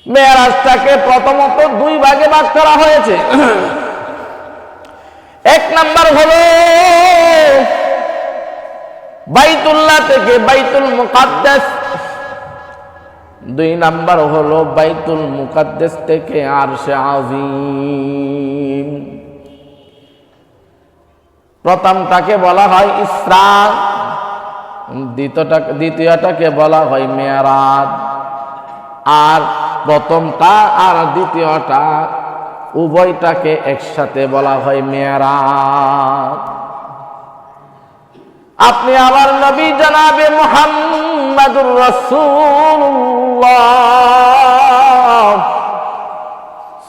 মেরাজটাকে প্রথমত দুই ভাগে ভাগ করা হয়েছে। এক নাম্বার হলো বাইতুল্লাহ থেকে বাইতুল মুকাদ্দাস, দুই নাম্বার হলো বাইতুল মুকাদ্দাস থেকে আরশে আযীম। প্রথমটাকে বলা হয় ইসরা, দ্বিতীয়টাকে বলা হয় মেরাজ। আর প্রথমটা আর দ্বিতীয়টা উভয়টাকে একসাথে বলা হয় মেরাজ। আপনি আমার নবী জনাবে মুহাম্মাদুর রাসূলুল্লাহ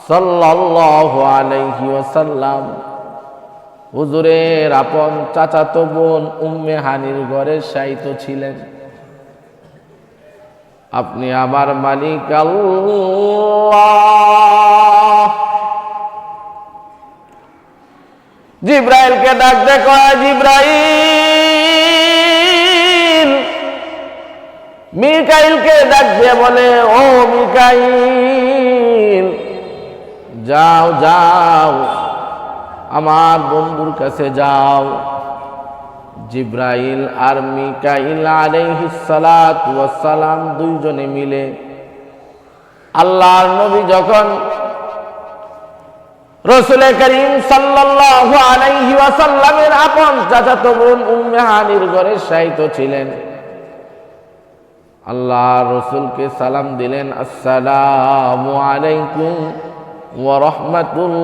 সাল্লাল্লাহু আলাইহি ওয়াসাল্লাম হুজুরের আপন চাচাতো বোন উম্মে হানির ঘরে শায়িত ছিলেন। আপনি আমার মালিক আল্লাহ জিব্রাইলকে ডাক দে, কয় জিব্রাইল। মিকাইলকে ডাক দিয়ে বলে, ও মিকাইল, যাও যাও আমার বন্ধুর কাছে যাও। জিব্রাইল আর মিকাইল আলাইহিস সালাতু ওয়াস সালাম দুইজনে মিলে আল্লাহর নবী যখন রাসূল করিম সাল্লাল্লাহু আলাইহি ওয়াসাল্লামের আপন চাচাতো বোন উম্মে হানির ঘরে শায়িত ছিলেন, আল্লাহর রাসূলকে সালাম দিলেন, আসসালামু আলাইকুম ওয়া রাহমাতুল্লাহ,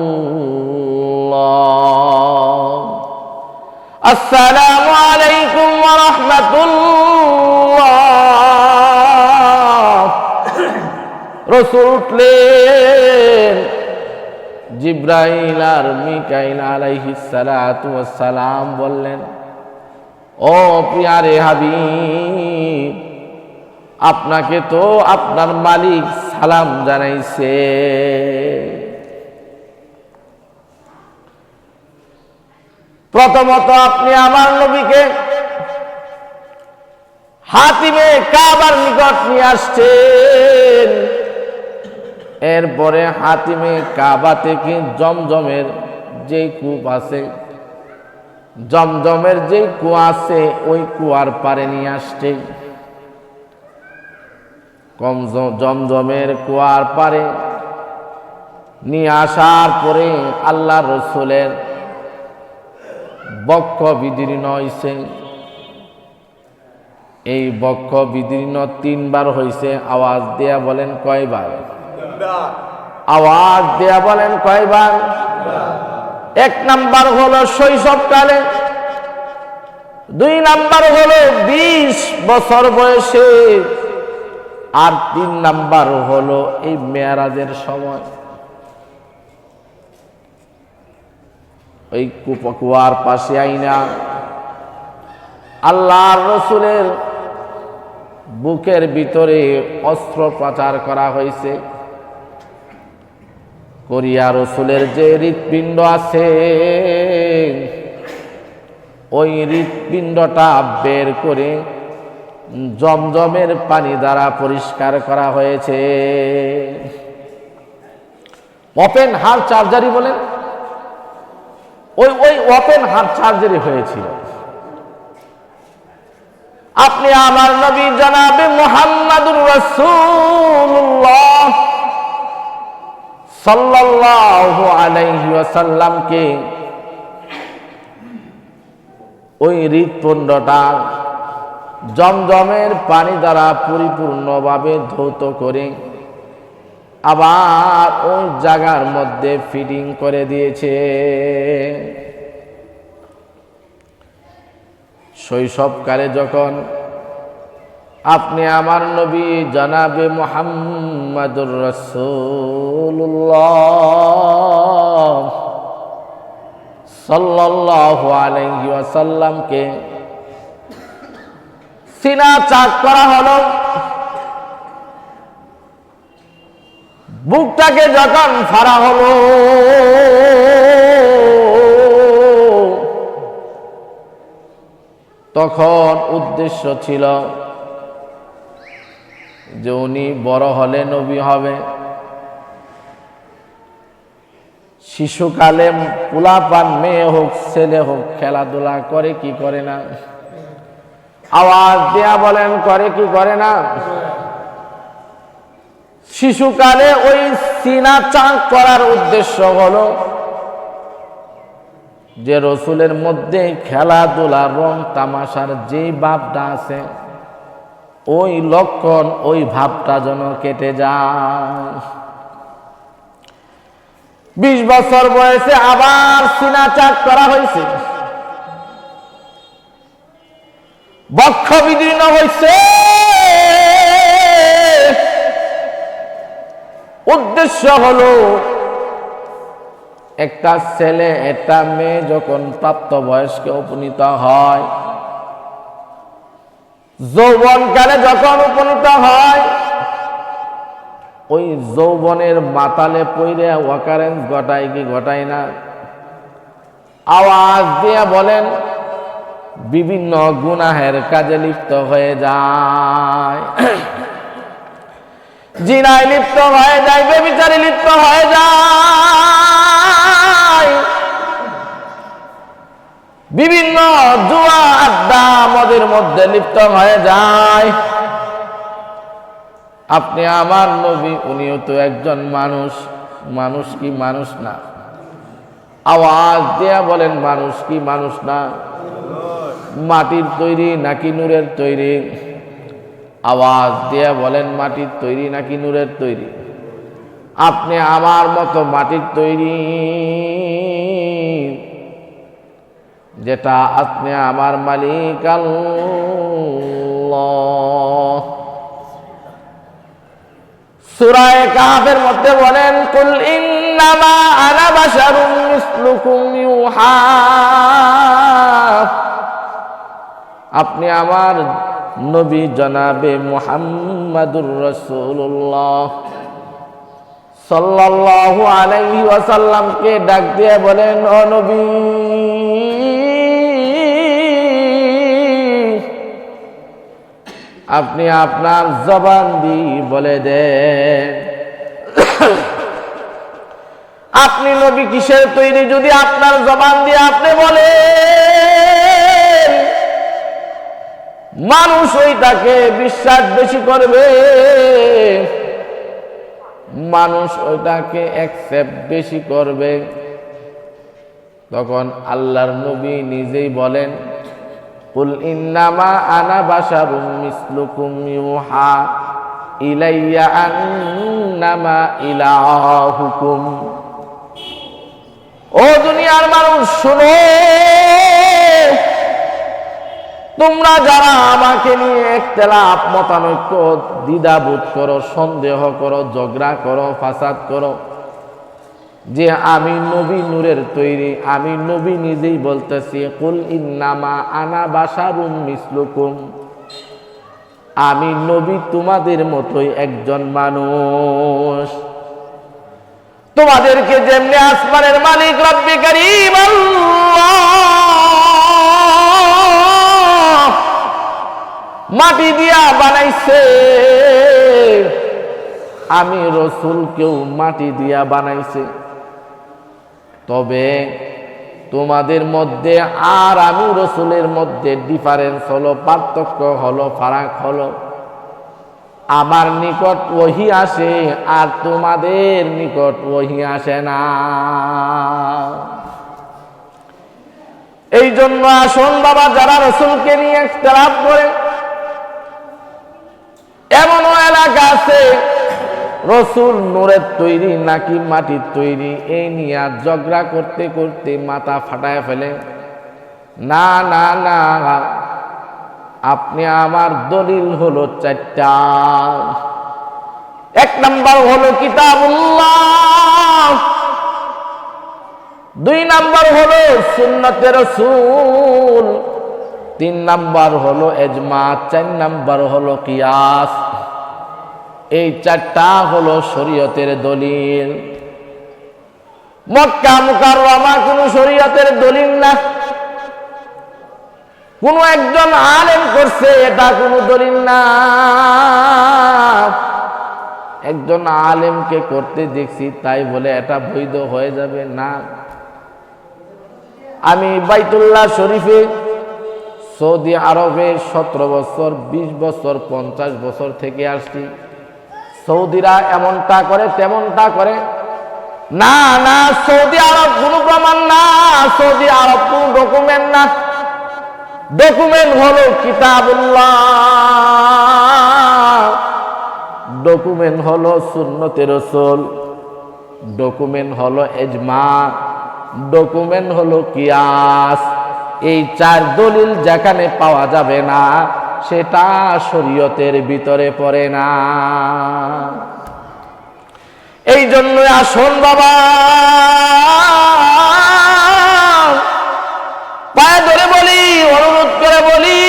আসসালামু আলাইকুম ওয়া রাহমাতুল্লাহ। রাসূল উঠলেন, জিব্রাইল আর মিকাইল আলাইহিস সালাতু ওয়াস সালাম বললেন, ও প্রিয়ারে হাবিব, আপনাকে তো আপনার মালিক সালাম জানাইছে। প্রথমত আপনি আমার নবীকে হাতিমে কাবার নিকট নিয়ে আসছেন, এরপরে হাতিমে কাবা থেকে জমজমের যে কূপ আছে, জমজমের যে কুয়া আছে ওই কুয়ার পারে নিয়ে আসছে। জমজমের কুয়ার পারে নিয়ে আসার পরে আল্লাহ রসুলের বক্ষ বিদীর্ণ হইছে। এই বক্ষ বিদীর্ণ তিনবার হইছে। আওয়াজ দেয়া বলেন কয়বার? আওয়াজ দেয়া বলেন কয়বার? এক নাম্বার হলো শৈশবকালে, দুই নাম্বার হলো 20 বছর বয়সে, আর 3 নাম্বার হলো এই মেরাজের সময়। ওই কুয়ার পাশে আইনা আল্লাহর রসুলের বুকের ভিতরে অস্ত্রোপচার করা হয়েছে। করিয়া রসুলের যে হৃৎপিণ্ড আছে ওই হৃৎপিণ্ডটা বের করে জমজমের পানি দ্বারা পরিষ্কার করা হয়েছে। ওপেন হার্ট সার্জারি বলেন, ওই ওপেন হার্ট সার্জারি হয়েছিল। আপনি আমার নবী জনাবে মুহাম্মাদুর রাসূলুল্লাহ সাল্লাল্লাহু আলাইহি ওয়াসাল্লামকে ওই হৃৎপিণ্ডটা জমজমের পানি দ্বারা পরিপূর্ণভাবে ধৌত করে আবার ওই জায়গার মধ্যে ফিটিং করে দিয়েছে। শৈশবকালে যখন আপনি আমার নবী জনাবে মুহাম্মাদুর রাসূলুল্লাহ সাল্লাল্লাহু আলাইহি ওয়াসাল্লামকে সিনা চাক করা হলো, বুকটাকে যখন ফাড়া হলো, তখন উদ্দেশ্য ছিল যে উনি বড় হলে নবী হবে, শিশুকালে পোলাপান মেয়ে হোক ছেলে হোক খেলাধুলা করে কি করে না? আওয়াজ দেয়া বলেন করে কি করে না? শিশুকালে ওই সিনা চাক করার উদ্দেশ্য হলো যে রসুলের মধ্যে খেলাধুলা রং তামাশার যে ভাবটা আছে ওই লক্ষণ ওই ভাবটা যেন কেটে যায়। 20 বছর বয়সে আবার সিনা চাক করা হয়েছে, বক্ষ বিদীর্ণ হয়েছে। উদ্দেশ্য হলো একটা ছেলে একটা মেয়ে যখন প্রাপ্তবয়স্কে উপনীত হয়, যৌবনকালে যখন উপনীত হয়, ওই যৌবনের মাতালে পইরে ওয়াকারেন্স ঘটায় কি ঘটায় না? আওয়াজ দিয়ে বলেন বিভিন্ন গুনাহের কাজে লিপ্ত হয়ে যায়, জিনায় লিপ্ত হয়ে যায়, ব্যভিচারে লিপ্ত হয়ে যায়, বিভিন্ন জুয়া আড্ডা মদের মধ্যে লিপ্ত হয়ে যায়। আপনি আমার নবী উনিও তো একজন মানুষ, মানুষ কি মানুষ না? আওয়াজ দেয়া বলেন মানুষ কি মানুষ না? মাটির তৈরি নাকি নূরের তৈরি? আওয়াজ দেয়া বলেন মাটির তৈরি নাকি নূরের তৈরি? আপনি আমার মতো মাটির তৈরি, যেটা আপনি আমার মালিক আল্লাহ। সূরা কাহফের মধ্যে বলেন কুল ইন্নামা আনা বাশারুম মিসলুকুম ইউহা। আপনি আমার নবী জনাবে মুহাম্মাদুর রাসূলুল্লাহ সাল্লাল্লাহু আলাইহি ওয়াসাল্লামকে ডাক দিয়ে বলেন ও নবী, আপনি আপনার জবান দিয়ে বলে দেন আপনি নবী কিসের তৈরি? যদি আপনার জবান দিয়ে আপনি বলেন, মানুষ ওইটাকে বিশ্বাস বেশি করবে, মানুষ ওইটাকে অ্যাকসেপ্ট বেশি করবে। তখন আল্লাহর নবী নিজেই বলেন কুল ইন্নামা আনা বাশারুম মিসলুকুম ইউহা ইলাইয়া আন্নামা ইলাহুকুম। ও দুনিয়ার মানুষ শুনো, তোমরা যারা আমাকে নিয়ে ইখতিলাফ মতানৈক্য দ্বিধাবোধ করো, সন্দেহ করো, ঝগড়া করো, ফাসাদ করো যে আমি নবী নূরের তৈরি, আমি নবী নিজেই বলতেছি কুল ইন্নামা আনা বাশারুম মিসলুকুম, আমি নবী তোমাদের মতোই একজন মানুষ। তোমাদেরকে যেমনি আসমানের মালিক রব্বে কারীম আল্লাহ মাটি দিয়া বানাইছে, আমি রসুলকেও মাটি দিয়া বানাইছে। তবে তোমাদের মধ্যে আর আমি রসুলের মধ্যে ডিফারেন্স হলো, পার্থক্য হলো, ফারাক হলো, আমার নিকট ওহী আসে আর তোমাদের নিকট ওহী আসে না। এই জন্য আসুন বাবা, যারা রসুলকে নিয়ে ইখতিলাফ করে, এমনও এলাকা আছে রসুল নূরের তৈরি নাকি মাটির তৈরি এই নিয়ে ঝগড়া করতে করতে মাথা ফাটায় ফেলে। না না না, আপনি আমার দলিল হলো 4টা। 1 নাম্বার হলো কিতাবুল্লাহ, 2 নাম্বার হলো সুন্নতে রাসূল, 3 নাম্বার হলো ইজমা, 4 নাম্বার হলো কিয়াস। এই 4টা হলো শরীয়তের দলিল। মক্কা মুকাররমা কোনো শরীয়তের দলিল না, কোন একজন আলেম করছে এটা কোনো দলিল না। একজন আলেমকে করতে দেখছি তাই বলে এটা বৈধ হয়ে যাবে না। আমি বাইতুল্লাহ শরীফে সৌদি আরবে 17 বছর, 20 বছর, 50 বছর থেকে আসছি। সৌদিরা এমনটা করে তেমনটা করে, না না, সৌদি আরব কোনো প্রমাণ না, সৌদি আরব কোনো ডকুমেন্ট না। ডকুমেন্ট হলো কিতাবুল্লাহ, ডকুমেন্ট হলো সুন্নতে রাসূল, ডকুমেন্ট হলো ইজমা, ডকুমেন্ট হলো কিয়াস। এই 4 দলিল যেখানে পাওয়া যাবে না সেটা শরীয়তের ভিতরে পড়ে না। এই জন্য আসুন বাবা, পায়ে ধরে বলি, অনুরোধ করে বলি,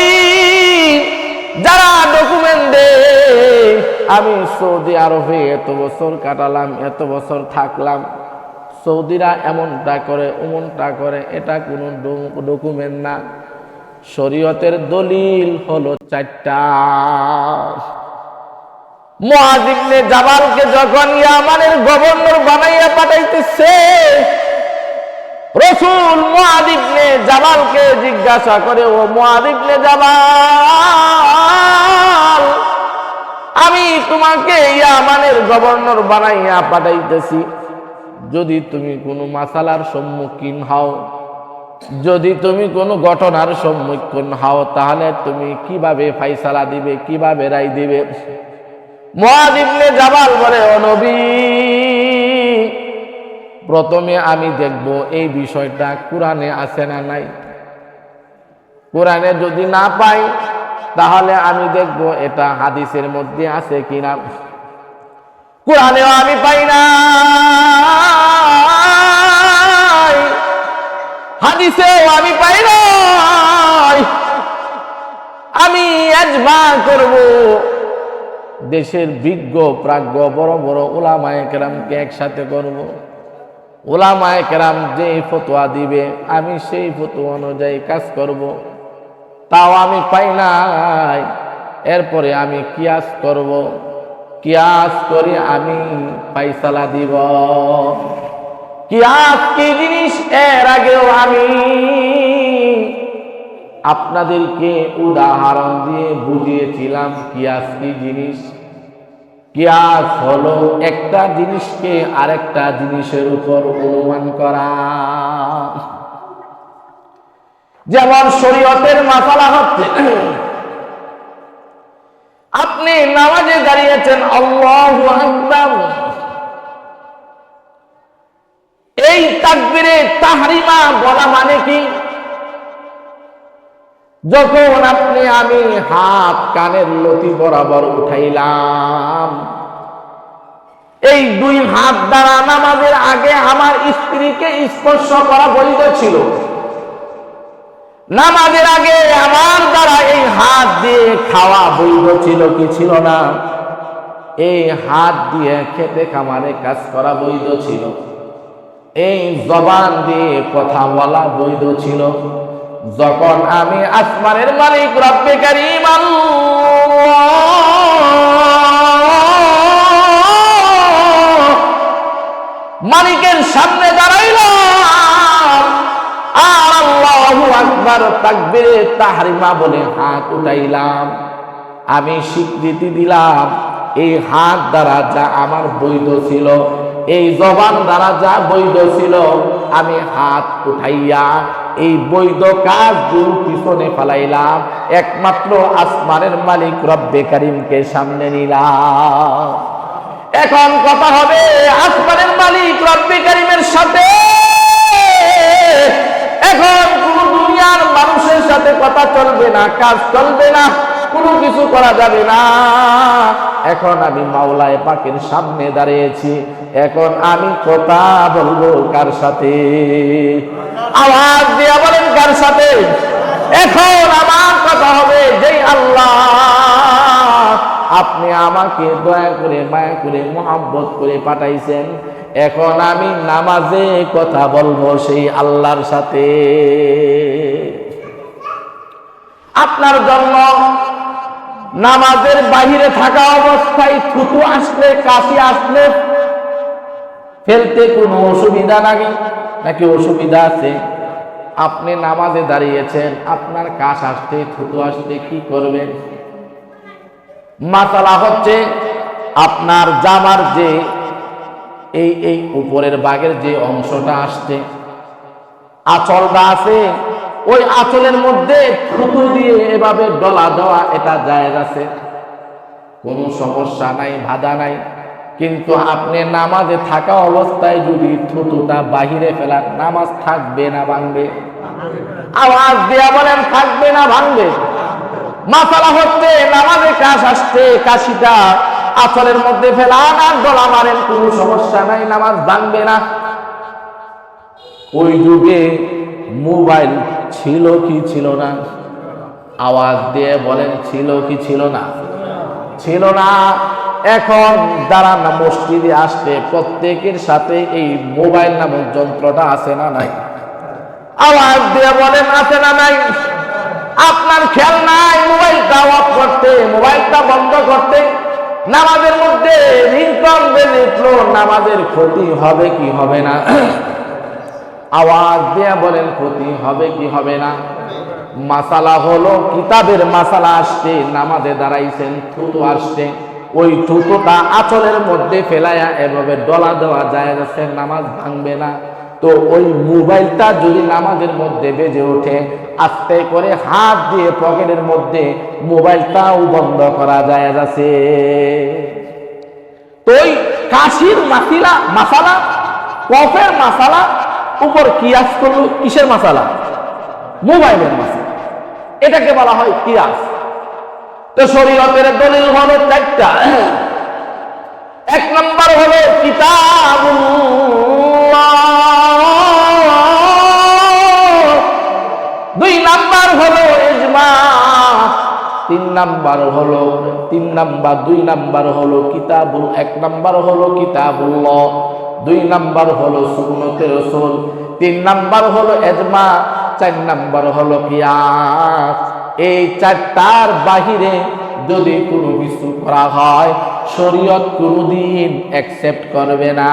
যারা ডকুমেন্ট দেয়, আমি সৌদি আরবে এত বছর কাটালাম, এত বছর থাকলাম, সৌদিরা এমনটা করে ওমনটা করে, এটা কোনো ডকুমেন্ট না। শরীয়তের দলিল হলো 4টা। মুআয ইবনে জাবালকে যখন ইয়ামানের গভর্নর বানাইয়া পাঠাইতেছে, রাসূল মুআয ইবনে জাবালকে জিজ্ঞাসা করে, ও মুআয ইবনে জাবাল, আমি তোমাকে ইয়ামানের গভর্নর বানাইয়া পাঠাইতেছি, যদি তুমি কোনো মাসালার সম্মুখীন হও, যদি তুমি কোনো ঘটনার সম্মুখীন হও, তাহলে তুমি কিভাবে ফাইসালা দিবে, কিভাবে রায় দিবে? মুআয ইবনে জাবাল বলে, ও নবী, প্রথমে আমি দেখব এই বিষয়টা কোরআনে আছে না নাই। কোরআনে যদি না পাই তাহলে আমি দেখব এটা হাদিসের মধ্যে আছে কিনা। কোরআনেও আমি পাই না, হাদিসেও আমি পাই না, আমি ইজমা করব। দেশের বিজ্ঞ প্রাজ্ঞ বড় বড় উলামায়ে কেরামকে একসাথে করব। উলামায়ে কেরাম যে ফতোয়া দিবে আমি সেই ফতোয়া অনুযায়ী কাজ করব। তাও আমি পাই নাই। এরপরে আমি কিয়াস করব, কিয়াস করে আমি ফায়সালা দিব। কিয়াস কি জিনিস এর আগেও আমি আপনাদেরকে উদাহরণ দিয়ে বুঝিয়েছিলাম। কিয়াস কি জিনিস? কিয়াস হলো একটা জিনিসকে আরেকটা জিনিসের উপর অনুমান করা। যেমন শরীয়তের মাসালা হচ্ছে, আপনি নামাজে দাঁড়িয়েছেন, আল্লাহু আকবার, এই তাকবীরে তাহরিমা বলা মানে কি? যখন আমি হাত কানের লতি বরাবর উঠাইলাম, এই 2 হাত দ্বারা নামাজের আগে আমার স্ত্রীকে স্পর্শ করা বৈধ ছিল। নামাজের আগে আমার দ্বারা এই হাত দিয়ে খাওয়া বৈধ ছিল কি ছিল না? এই হাত দিয়ে খেতে খামারে কাজ করা বৈধ ছিল। এই জবান দিয়ে কথা বলা বৈধ ছিল। যখন আমি আসমানের মালিক রব্বে কারীম মালিকের সামনে দাঁড়াইলাম আর আল্লাহু আকবার তাকবীরে তাহরিমা বলে হাত উঠাইলাম, আমি স্বীকৃতি দিলাম এই হাত দ্বারা যা আমার বৈধ ছিল, এই জবান দ্বারা যা বৈধ ছিল, আমি হাত উঠাইয়া এই বৈধ কাজগুলো পিছনে ফেলাইলাম, একমাত্র আসমানের মালিক রব্বে কারীমকে সামনে নিলাম। এখন কথা হবে আসমানের মালিক রব্বে কারীমের সাথে। এখন কোন দুনিয়ার মানুষের সাথে কথা চলবে না, কাজ চলবে না, কোনো কিছু করা যাবে না। এখন আমি মাওলায়ে পাকের সামনে দাঁড়িয়েছি, এখন আমি কথা বলবো কার সাথে? আওয়াজ দিয়ে বলেন কার সাথে? এখন আমার কথা হবে, যেই আল্লাহ আপনি আমাকে দয়া করে মায়া করে মহব্বত করে পাঠাইছেন, এখন আমি নামাজে কথা বলবো সেই আল্লাহর সাথে। আপনার জন্য নামাজের বাহিরে থাকা অবস্থায় থুতু আসলে, কাশি আসলে ফেলতে কোনো অসুবিধা নাকি অসুবিধা আছে? আপনি নামাজে দাঁড়িয়েছেন, আপনার কাশ আসতে, থুতু আসতে কি করবেন? মাসালা হচ্ছে আপনার জামার যে এই উপরের ভাগের যে অংশটা আসছে, আঁচলটা আছে, ওই আঁচলের মধ্যে থুতু দিয়ে এভাবে ডলা দেওয়া, এটা জায়েজ আছে, কোনো সমস্যা নাই, বাধা নাই। কিন্তু আপনি নামাজে থাকা অবস্থায় যদি থুতুটা বাহিরে ফেলার, নামাজ থাকবে না ভাঙবে? আওয়াজ দিয়া বলেন, থাকবে না ভাঙবে? মাসালা হচ্ছে নামাজে কাশ আসছে, কাশিটা আঁচলের মধ্যে ফেলান আর ডলা মারেন, কোনো সমস্যা নাই, নামাজ ভাঙবে না। ওই যুগে মোবাইল ছিল কি ছিল না? আওয়াজ দিয়ে বলেন, ছিল কি ছিল না? ছিল না। এখন যারা না মসজিদে আসছে, প্রত্যেকের সাথে এই মোবাইল নামক যন্ত্রটা আছে না নাই? আওয়াজ দিয়ে বলেন, আছে না নাই? আপনার খেয়াল নাই মোবাইলটা অফ করতে, মোবাইলটা বন্ধ করতে? নামাজের মধ্যে রিংটন বেজে উঠলো, নামাজের ক্ষতি হবে কি হবে না? আওয়াজ দিয়ে বলেন, ক্ষতি হবে কি হবে না? মাসালা হলো, কিতাবের মাসালা আসছে, নামাজে দাঁড়াইছেন, থুতু আসছে, ওই থুতুটা আঁচলের মধ্যে ফেলায়া এভাবে ডলা দেওয়া যায়, নামাজ ভাঙবে না। তো ওই মোবাইলটা যদি নামাজের মধ্যে বেজে ওঠে, আস্তে করে হাত দিয়ে পকেটের মধ্যে মোবাইলটাও বন্ধ করা যায় আছে। তো ওই কাশির মাসালা, কফের মাসালা উপর কিয়াস করলো, কিসের মাসালা? মোবাইলের মাসালা, এটাকে বলা হয় কিয়াস। তো শরীয়তের দলিল হলো চারটা। এক নম্বর হলো কিতাবুল্লাহ, দুই নাম্বার হলো ইজমা, দুই নাম্বার হলো কিতাবুল, এক নাম্বার হলো কিতাবুল্লাহ, দুই নাম্বার হলো সুন্নতে রাসূল, তিন নাম্বার হলো ইজমা, চার নাম্বার হলো কিয়াস। এই চারটার বাহিরে যদি কোনো কিছু করা হয়, শরীয়ত কোনদিন অ্যাকসেপ্ট করবে না,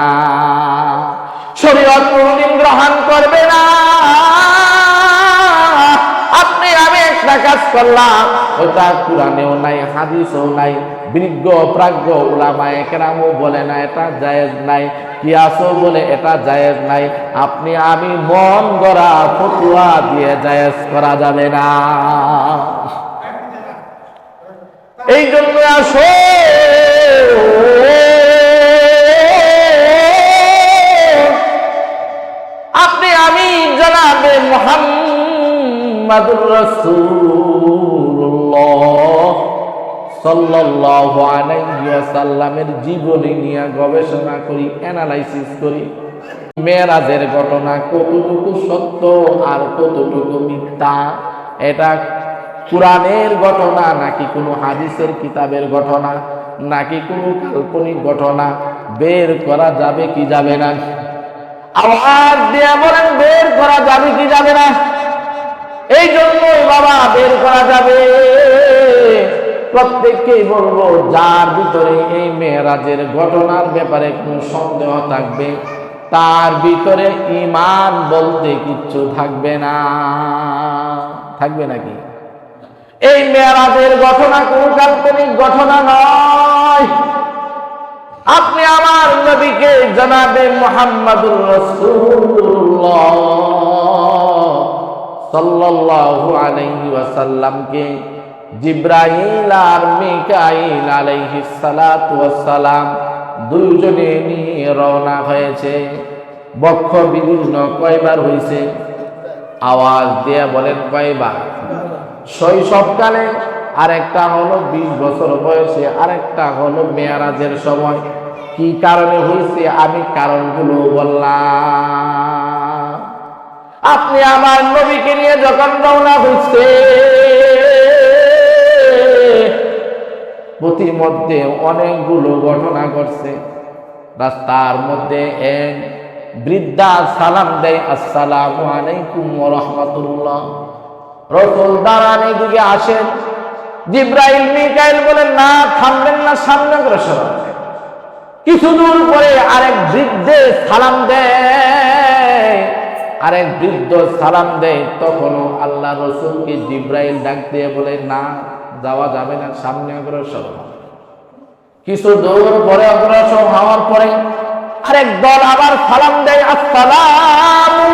শরীয়ত কোনদিন গ্রহণ করবে না। আপনি আমি একটা কাজ করলাম, ওটা কুরআনেও নাই, হাদিসেও নাই, বিজ্ঞ প্রাজ্ঞ উলামায়ে কেরামও বলে না এটা জায়েজ নাই, কিয়াসও বলে এটা জায়েজ নাই, আপনি আমি মন গড়া ফতোয়া দিয়ে জায়েজ করা যাবে না। এই জন্য আসো আপনি আমি জনাবে মুহাম্মাদুর রাসূলুল্লাহ সাল্লাল্লাহু আলাইহি ওয়াসাল্লামের জীবনী নিয়ে গবেষণা করি, অ্যানালাইসিস করি, মেরাজের ঘটনা কতটুকু সত্য আর কতটুকু মিথ্যা, এটা কুরআনের ঘটনা নাকি কোনো হাদিসের কিতাবের ঘটনা নাকি কোনো কাল্পনিক ঘটনা, বের করা যাবে কি যাবে না? আওয়াজ দিয়ে বলেন, বের করা যাবে কি যাবে না? এই জন্যই বাবা বের করা যাবে। প্রত্যেককেই বলবো, যার ভিতরে এই মেরাজের ঘটনার ব্যাপারে কোনো সন্দেহ থাকবে, তার ভিতরে ঈমান বলতে কিচ্ছু থাকবে না। থাকবে নাকি? এই মেরাজের ঘটনা কোন কাল্পনিক ঘটনা নয়। আপনি আমার নবীকে জনাবে মুহাম্মাদুর রাসূলুল্লাহ সাল্লাল্লাহু আলাইহি ওয়াসাল্লামকে জিবরাইল আর মিকাইল আলাইহিস সালাতু ওয়াস সালাম দুইজনে নিয়ে রওনা হয়েছে। বক্ষ বিদীর্ণ কয়বার হয়েছে? আওয়াজ দিয়ে বলেন কয়বার? শৈশবকালে, আরেকটা হলো 20 বছর বয়সে, আরেকটা হলো মেরাজের সময়। কি কারণে হয়েছে আমি কারণগুলো বললাম। আপনি আমার নবীকে নিয়ে যখন রওনা হয়েছে, প্রতিমধ্যে অনেকগুলো ঘটনা ঘটছে। রাস্তার মধ্যে এক বৃদ্ধা সালাম দেয়, আসসালামু আলাইকুম ওয়া রাহমাতুল্লাহ। রাসূল দাঁড়ান, এদিকে আসেন। জিব্রাইল মিকাইল বলেন, না, থামবেন না, সামনে অগ্রসর হবেন। কিছু দূর পরে আরেক বৃদ্ধে সালাম দেয়, আরেক বৃদ্ধ সালাম দেয়। তখনও আল্লাহ রসুলকে জিব্রাইল ডাক দিয়ে বলে, না, যাওয়া যাবে না, সামনে অগ্রসর হন। কিছু দূর পরে অগ্রসর হওয়ার পরে আরেক দল আবার সালাম দেয়, আসসালামু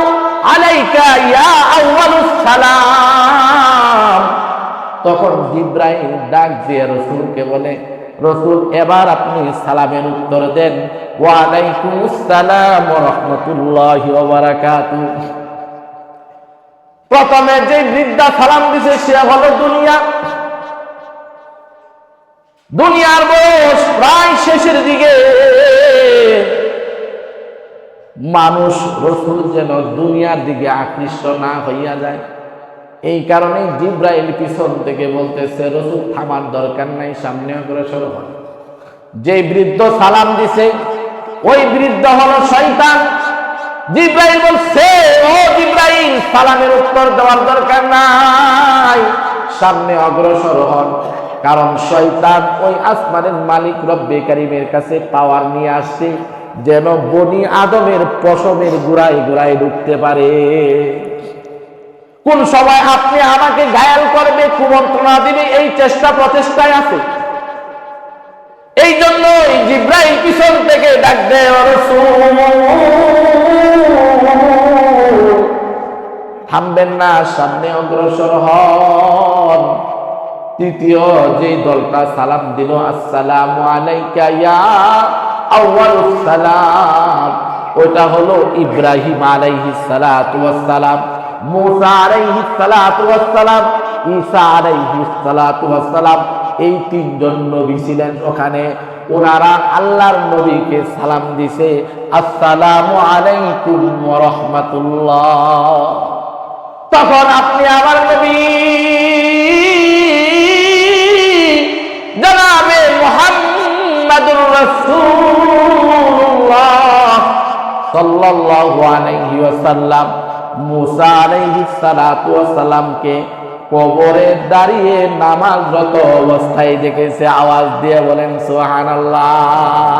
আলাইকা ইয়া আউয়ালুস সালাম। তখন জিব্রাইল ডাক দিয়ে রসুলকে বলে, রসুল, এবার আপনি সালামের উত্তর দেন, ওয়া আলাইকুমুস সালাম ওয়া রাহমাতুল্লাহি ওয়া বারাকাতুহু। প্রথমে যে বৃদ্ধা সালাম দিছে সে হলো দুনিয়ার বয়স প্রায় শেষের দিকে। মানুষ রসুল যেন দুনিয়ার দিকে আকৃষ্ট না হইয়া যায়, এই কারণে জিব্রাইল পিছন থেকে বলতেছে, রসুল থামার দরকার নাই, সামনে অগ্রসর হন। যে বৃদ্ধ সালাম দিছে ওই বৃদ্ধ হলো শয়তান। জিব্রাইল বলছে, ও জিব্রাইল, সালামের উত্তর দেওয়ার দরকার নাই, সামনে অগ্রসর হন। কারণ শয়তান ওই আসমানের মালিক রব্বে কারীমের কাছে পাওয়ার নিয়ে আসছে, যেন বনি আদমের পশমের গুড়ায় গুড়ায় ঢুকতে পারে। কোন সময় আপনি আমাকে ঘায়াল করবে, কুমন্ত্রণা দিবে, এই চেষ্টা প্রচেষ্টায় আছে। এই জন্য জিব্রাইল পিছন থেকে ডাক দেয়, রাসূল, থামবেন না, সামনে অগ্রসর হন। তৃতীয় যে দলটা সালাম দিল, আসসালামু আলাইকা ইয়া আউয়ালুস সালাম, ওটা হলো ইব্রাহিম আলাইহিস সালাতু ওয়াস সালাম, মুসা আলাইহিস সালাতু ওয়াস সালাম, ঈসা আলাইহিস সালাতু ওয়াস সালাম। এই তিনজন নবী ছিলেন ওখানে। ওনারা আল্লাহর নবীকে সালাম দিছে, আসসালামু আলাইকুম ওয়া রাহমাতুল্লাহ। তখন আপনি আমার নবী জনাবে মুহাম্মাদুর রাসূলুল্লাহ সাল্লাল্লাহু আলাইহি ওয়াসাল্লাম মুসা আলাইহিস সালাতু ওয়াস সালামকে কবরে দাঁড়িয়ে নামাজরত অবস্থায় দেখেছে। আওয়াজ দিয়ে বলেন সুবহানাল্লাহ।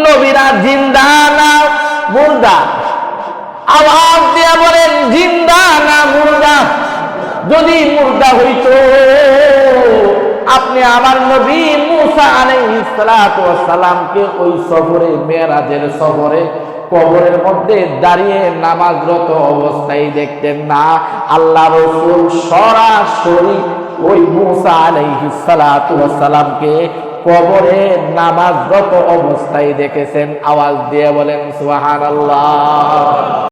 নবীরা জিন্দা না মুর্দা? আওয়াজ দিয়ে বলেন জিন্দা না মুর্দা? যদি মুর্দা হইতো আপনি আমার নবী মুসা আলাইহিস সালাতু ওয়াস সালামকে ওই সফরে, মেরাজের সফরে কবরের মধ্যে দাঁড়িয়ে নামাজরত অবস্থায় দেখতেন না। আল্লাহ রাসূল সরাসরি ওই মুসা আলাইহিস সালাতু ওয়াস সালামকে কবরে নামাজরত অবস্থায় দেখেছেন। আওয়াজ দিয়ে বলেন সুবহানাল্লাহ।